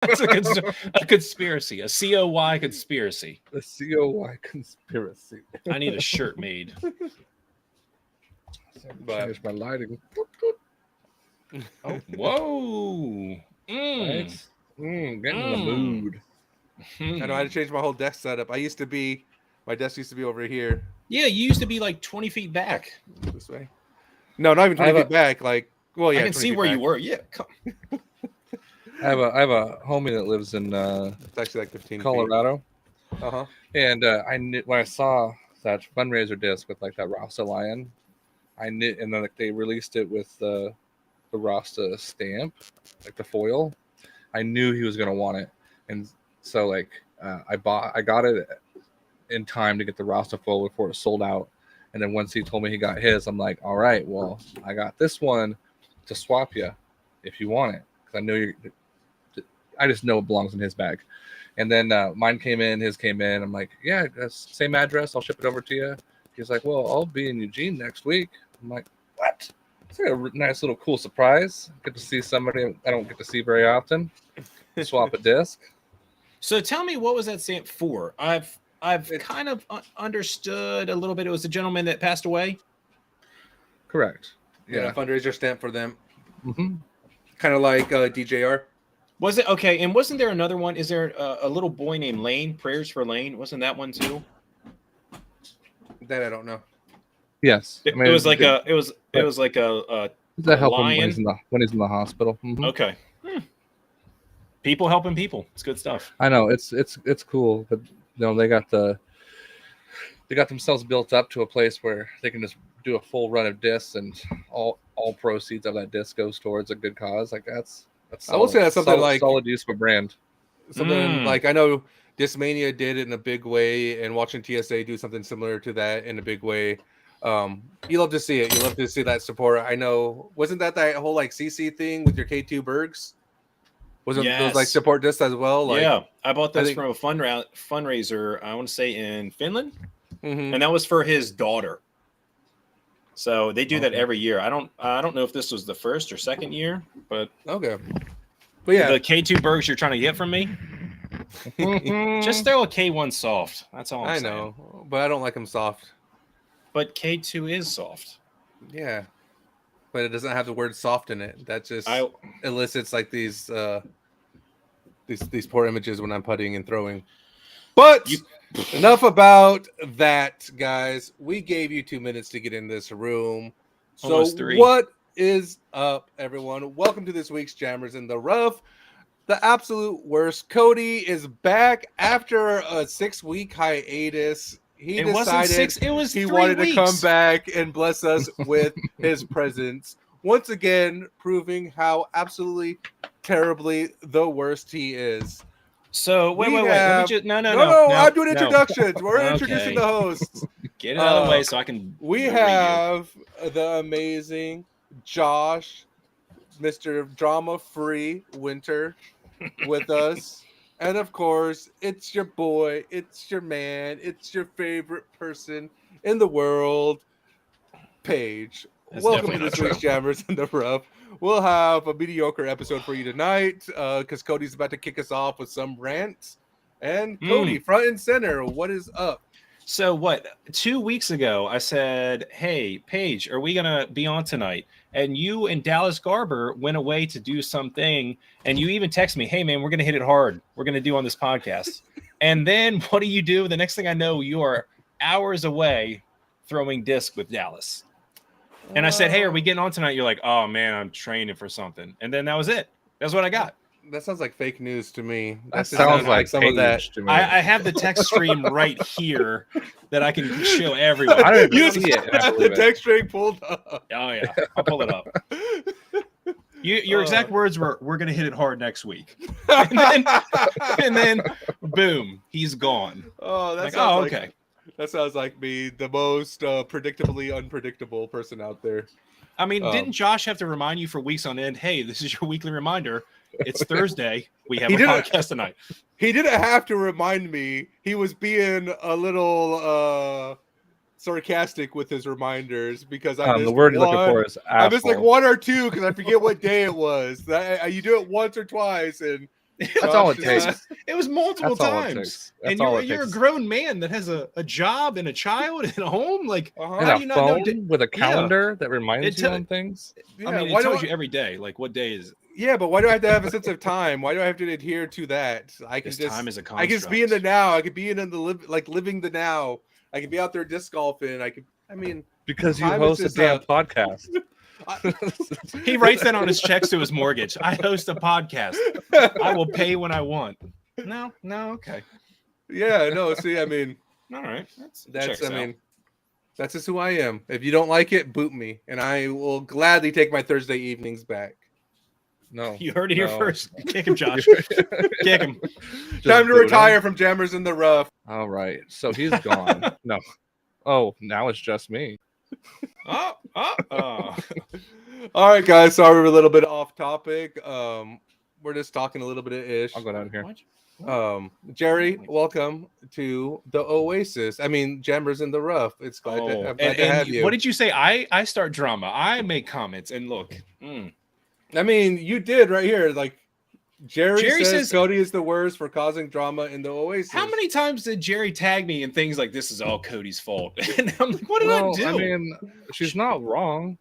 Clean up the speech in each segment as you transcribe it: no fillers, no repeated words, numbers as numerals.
That's a conspiracy, a COY conspiracy. The COY conspiracy. I need a shirt made. Change my lighting. Oh, whoa. Right? Getting in the mood. I know I had to change my whole desk setup. My desk used to be over here. Yeah, you used to be like 20 feet back. This way. No, not even 20 feet back. Like, well, yeah. I can see where you were. Yeah. Come. I have a homie that lives in It's actually like 15 Colorado. Uh-huh. And I knew when I saw that fundraiser disc with like that Rasta lion, I knew, and then like they released it with the Rasta stamp, like the foil. I knew he was gonna want it, and so like I got it in time to get the Rasta foil before it sold out. And then once he told me he got his, I'm like, all right, well, I got this one to swap you if you want it, because I know I just know it belongs in his bag. And then mine came in, his came in. I'm like, yeah, that's same address. I'll ship it over to you. He's like, well, I'll be in Eugene next week. I'm like, what? It's like a nice little cool surprise. Get to see somebody I don't get to see very often. Swap a disc. So tell me, what was that stamp for? I've kind of understood a little bit. It was a gentleman that passed away. Correct. Yeah, fundraiser stamp for them. Mm-hmm. Kind of like DJR. Was it okay? And wasn't there another one? Is there a little boy named Lane? Prayers for Lane. Wasn't that one too? That I don't know. Yes, it was like a help lion him when he's in the hospital. Mm-hmm. Okay. People helping people. It's good stuff. I know it's cool, but they got themselves built up to a place where they can just do a full run of discs, and all proceeds of that disc goes towards a good cause. Like that's I will say that's something like solid use of a brand. Something like I know Discmania did it in a big way, and watching TSA do something similar to that in a big way. You love to see it. You love to see that support. I know, wasn't that whole like CC thing with your K2 Bergs? Wasn't those like support discs as well? Like, yeah, I bought those from a fundraiser. I want to say in Finland, and that was for his daughter. So they do that every year. I don't know if this was the first or second year, but okay. But yeah, the K2 Bergs you're trying to get from me, just throw a K1 soft. That's all I'm saying. I know, but I don't like them soft. But K2 is soft. Yeah, but it doesn't have the word soft in it. That just elicits like these poor images when I'm putting and throwing. But enough about that, guys. We gave you 2 minutes to get in this room. So almost 3. What is up, everyone? Welcome to this week's Jammers in the Rough. The absolute worst. Cody is back after a 6-week hiatus. He decided he wanted to come back and bless us with his presence. Once again, proving how absolutely terribly the worst he is. So wait. Let me just, no. I'm doing introductions. We're introducing the hosts. Get it out of the way so I can. We have the amazing Josh, Mr. Drama-Free Winter, with us. And of course, it's your boy, it's your man, it's your favorite person in the world, Paige. Welcome to this week's Jammers in the Rough. We'll have a mediocre episode for you tonight because Cody's about to kick us off with some rants. And Cody, front and center, what is up? So 2 weeks ago, I said, hey, Paige, are we going to be on tonight? And you and Dallas Garber went away to do something. And you even texted me, hey, man, we're going to hit it hard. We're going to do on this podcast. And then what do? The next thing I know, you are hours away throwing disc with Dallas. And I said, hey, are we getting on tonight? You're like, oh, man, I'm training for something. And then that was it. That's what I got. That sounds like fake news to me. That sounds like some of that. I have the text stream right here that I can show everyone. I don't even see it. The text string pulled up. Oh, yeah. I'll pull it up. Your exact words were, we're going to hit it hard next week. And then boom, he's gone. Oh, that's like, oh, okay. That sounds like me, the most predictably unpredictable person out there. I mean, didn't Josh have to remind you for weeks on end, hey, this is your weekly reminder. It's Thursday. We have a podcast tonight. He didn't have to remind me. He was being a little sarcastic with his reminders because the word you're looking for is asshole. I missed like 1 or 2 because I forget what day it was. You do it once or twice, and That's all it Josh, takes. It was multiple That's all it times. takes. And That's all you're it a takes. grown man that has a job and a child and a home. Like, Uh-huh. And how a do you not know? phone with a calendar that reminds It you tell- on things. Yeah, I mean, why it do tells I- you every day, like, what day is it? Yeah, but why do I have to have a sense of time? Why do I have to adhere to that? I can This just time is a I can just be in the construct. now. I could be in the living the now. I could be out there disc golfing. I mean, Because you time is host a just, damn podcast. He writes that on his checks to his mortgage. I host a podcast. I will pay when I want. No, okay. yeah, no. See, I mean, All right. that's that's just who I am. If you don't like it, boot me, and I will gladly take my Thursday evenings back. No. You heard it here no. first. Kick him, Josh. Kick him. Just Time to boot him. retire from Jammers in the Rough. All right. So he's gone. No. Oh, now it's just me. Oh. All right, guys. Sorry, we're a little bit off topic. We're just talking a little bit of ish. I'll go down here. Jerry, welcome to the Oasis. I mean, Jammers in the Rough. I'm glad to have you. What did you say? I start drama. I make comments and look. I mean, you did right here. Like Jerry says, says Cody is the worst for causing drama in the Oasis. How many times did Jerry tag me in things like this is all Cody's fault? And I'm like, what did I do? I mean, she's not wrong.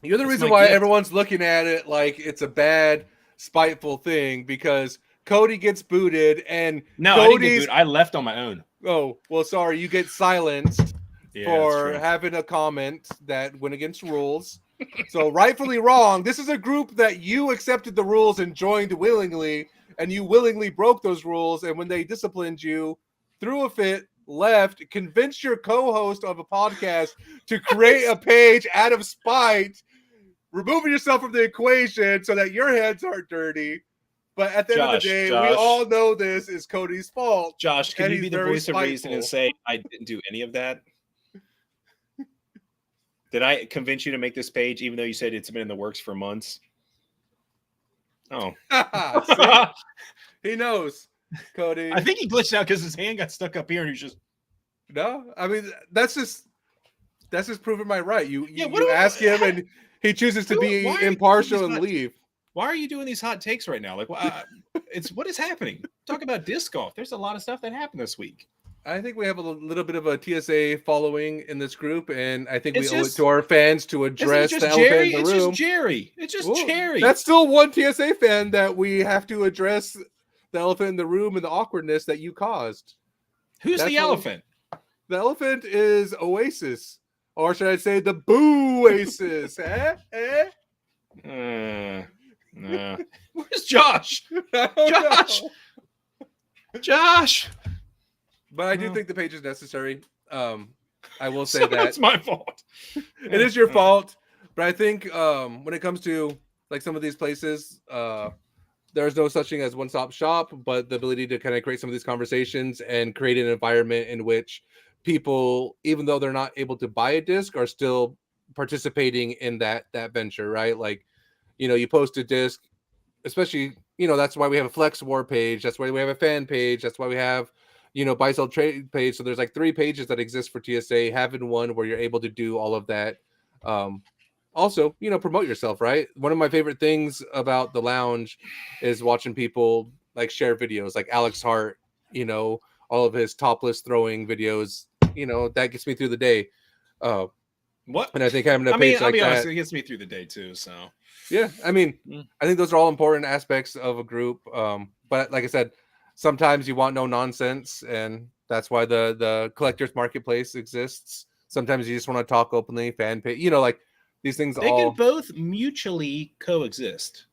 You're the That's reason my why gift. everyone's looking at it like it's a bad, spiteful thing because Cody gets booted and No, I didn't get Cody's. booed. I left on my own. Oh, well, sorry, you get silenced Yeah, for that's having a comment that went against rules. So rightfully wrong. This is a group that you accepted the rules and joined willingly, and you willingly broke those rules. And when they disciplined you, threw a fit, left, convinced your co-host of a podcast to create a page out of spite, removing yourself from the equation so that your hands aren't dirty. But at the end of the day, we all know this is Cody's fault. Josh, can And you be he's the very voice of reason and say I didn't do any of that? Did I convince you to make this page, even though you said it's been in the works for months? Oh, See? He knows, Cody. I think he glitched out because his hand got stuck up here, and he's just. No, I mean that's just proving my right. You what do I- ask him, and he chooses to be Why are you impartial doing and this? leave. Why are you doing these hot takes right now? Like, it's what is happening? Talk about disc golf. There's a lot of stuff that happened this week. I think we have a little bit of a TSA following in this group, and I think It's we owe it just- to our fans to Isn't it address just the elephant Jerry? in the It's room. just Jerry. It's just Well, Jerry. That's still one TSA fan that we have to address the elephant in the room and the awkwardness that you caused. Who's that's the what- elephant? The elephant is Oasis, or should I say the Boo Oasis? No. Where's Josh? I don't Josh! know. Josh. But I do No. think the page is necessary. I will say So that that's my fault. it is your fault, but I think when it comes to like some of these places, there's no such thing as one-stop shop, but the ability to kind of create some of these conversations and create an environment in which people, even though they're not able to buy a disc, are still participating in that venture, right? Like, you know, you post a disc, especially, you know, that's why we have a Flex War page. That's why we have a fan page. That's why we have, you know, buy sell trade page. So there's like 3 pages that exist for TSA. Having one where you're able to do all of that. Also, you know, promote yourself, right? One of my favorite things about the lounge is watching people like share videos, like Alex Hart, you know, all of his topless throwing videos. You know, that gets me through the day. What? And I think having a I page mean, I'll like be that, honest, it gets me through the day too. So yeah, I mean, Mm. I think those are all important aspects of a group. But like I said, sometimes you want no nonsense, and that's why the collector's marketplace exists. Sometimes you just want to talk openly, fan page, you know, like these things they all. can both mutually coexist.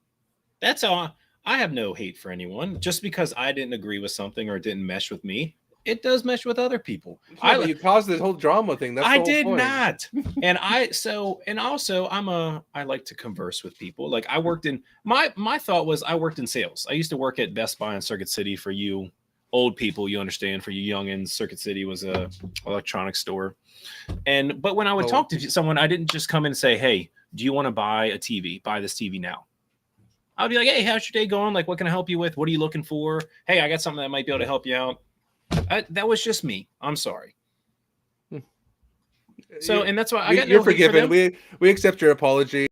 That's all. I have no hate for anyone. Just because I didn't agree with something or it didn't mesh with me, it does mesh with other people. Yeah, but you caused this whole drama thing. That's the I whole did point. not. And also I like to converse with people. Like I worked in my thought was I worked in sales. I used to work at Best Buy in Circuit City. For you old people, you understand. For you youngins, Circuit City was a electronics store. But when I would talk to someone, I didn't just come in and say, "Hey, do you want to buy a TV? Buy this TV now." I'd be like, "Hey, how's your day going? Like, what can I help you with? What are you looking for? Hey, I got something that might be able to help you out." That was just me. I'm sorry. So, and that's why I got You're no hate for forgiven. them. We accept your apology.